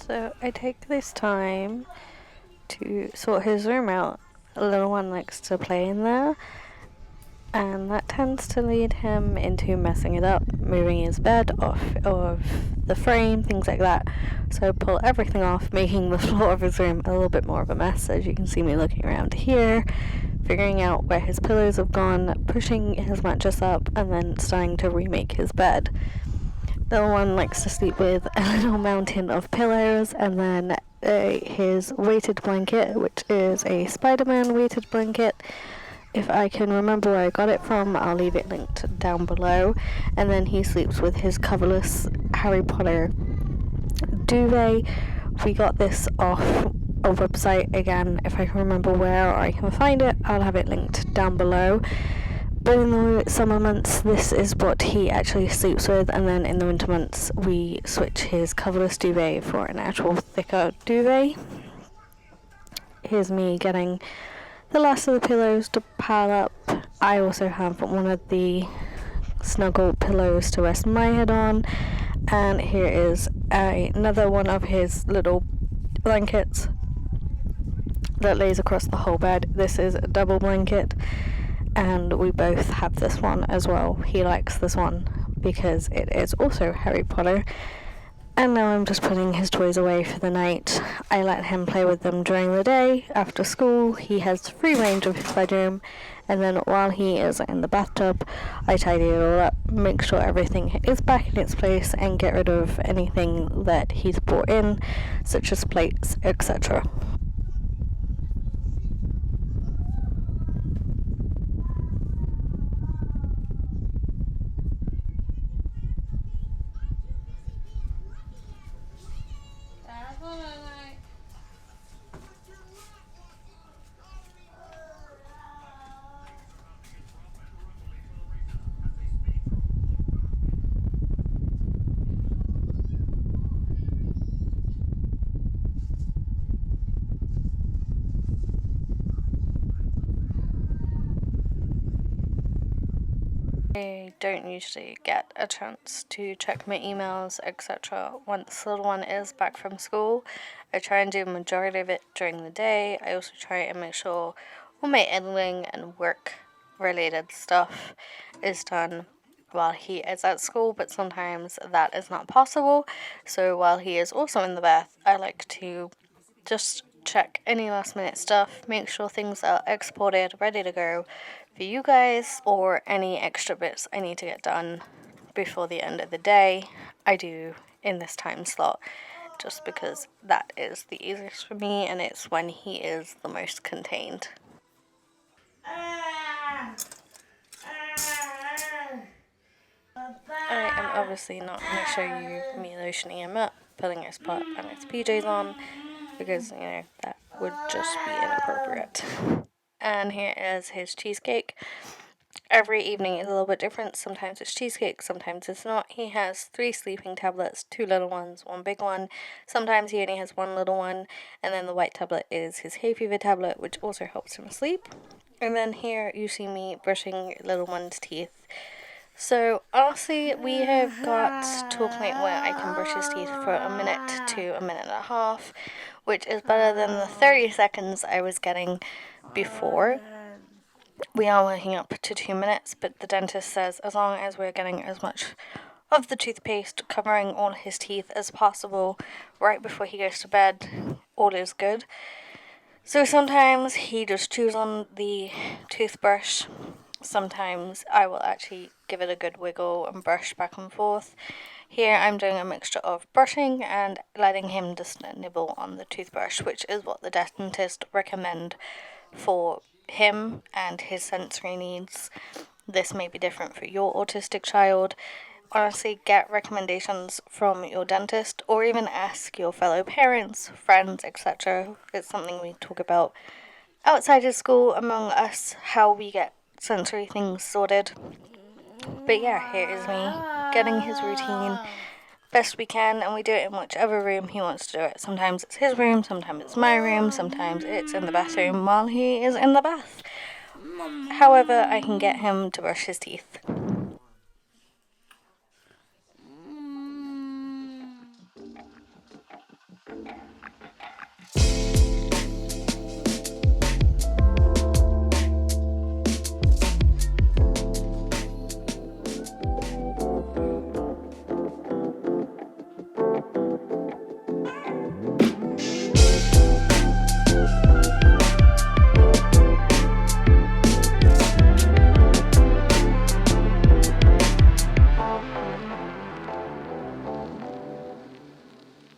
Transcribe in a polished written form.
So I take this time to sort his room out. A little one likes to play in there, and that tends to lead him into messing it up, moving his bed off of the frame, things like that. So I pull everything off, making the floor of his room a little bit more of a mess. As you can see me looking around here, figuring out where his pillows have gone, pushing his mattress up, and then starting to remake his bed. Little one likes to sleep with a little mountain of pillows, and then his weighted blanket, which is a Spider-Man weighted blanket. If I can remember where I got it from, I'll leave it linked down below. And then he sleeps with his coverless Harry Potter duvet. We got this off a website. Again, if I can remember where or I can find it, I'll have it linked down below. But in the summer months, this is what he actually sleeps with, and then in the winter months, we switch his coverless duvet for an actual thicker duvet. Here's me getting the last of the pillows to pile up. I also have one of the snuggle pillows to rest my head on, and here is another one of his little blankets that lays across the whole bed. This is a double blanket, and we both have this one as well. He likes this one because it is also Harry Potter. And now I'm just putting his toys away for the night. I let him play with them during the day. After school, he has free range of his bedroom, and then while he is in the bathtub, I tidy it all up, make sure everything is back in its place, and get rid of anything that he's brought in, such as plates, etc. I don't usually get a chance to check my emails, etc. once the little one is back from school. I try and do a majority of it during the day. I also try and make sure all my editing and work related stuff is done while he is at school, but sometimes that is not possible. So while he is also in the bath, I like to just check any last minute stuff, make sure things are exported, ready to go for you guys, or any extra bits I need to get done before the end of the day, I do in this time slot, just because that is the easiest for me and it's when he is the most contained. I am obviously not going to show you me loosening him up, putting his pot and his PJs on, because, you know, that would just be inappropriate. And here is his cheesecake. Every evening is a little bit different. Sometimes it's cheesecake, sometimes it's not. He has 3 sleeping tablets, 2 little ones, 1 big one. Sometimes he only has 1 little one, and then the white tablet is his hay fever tablet, which also helps him sleep. And then here you see me brushing little one's teeth. So honestly, we have got to a point where I can brush his teeth for a minute to a minute and a half, which is better than the 30 seconds I was getting before. We are working up to 2 minutes, but the dentist says as long as we're getting as much of the toothpaste covering all his teeth as possible right before he goes to bed, all is good. So sometimes he just chews on the toothbrush. Sometimes I will actually give it a good wiggle and brush back and forth. Here I'm doing a mixture of brushing and letting him just nibble on the toothbrush, which is what the dentist recommend for him and his sensory needs. This may be different for your autistic child. Honestly, get recommendations from your dentist, or even ask your fellow parents, friends, etc. It's something we talk about outside of school among us, how we get sensory things sorted. But yeah, here is me getting his routine best we can, and we do it in whichever room he wants to do it. Sometimes it's his room, sometimes it's my room, sometimes it's in the bathroom while he is in the bath. However, I can get him to brush his teeth.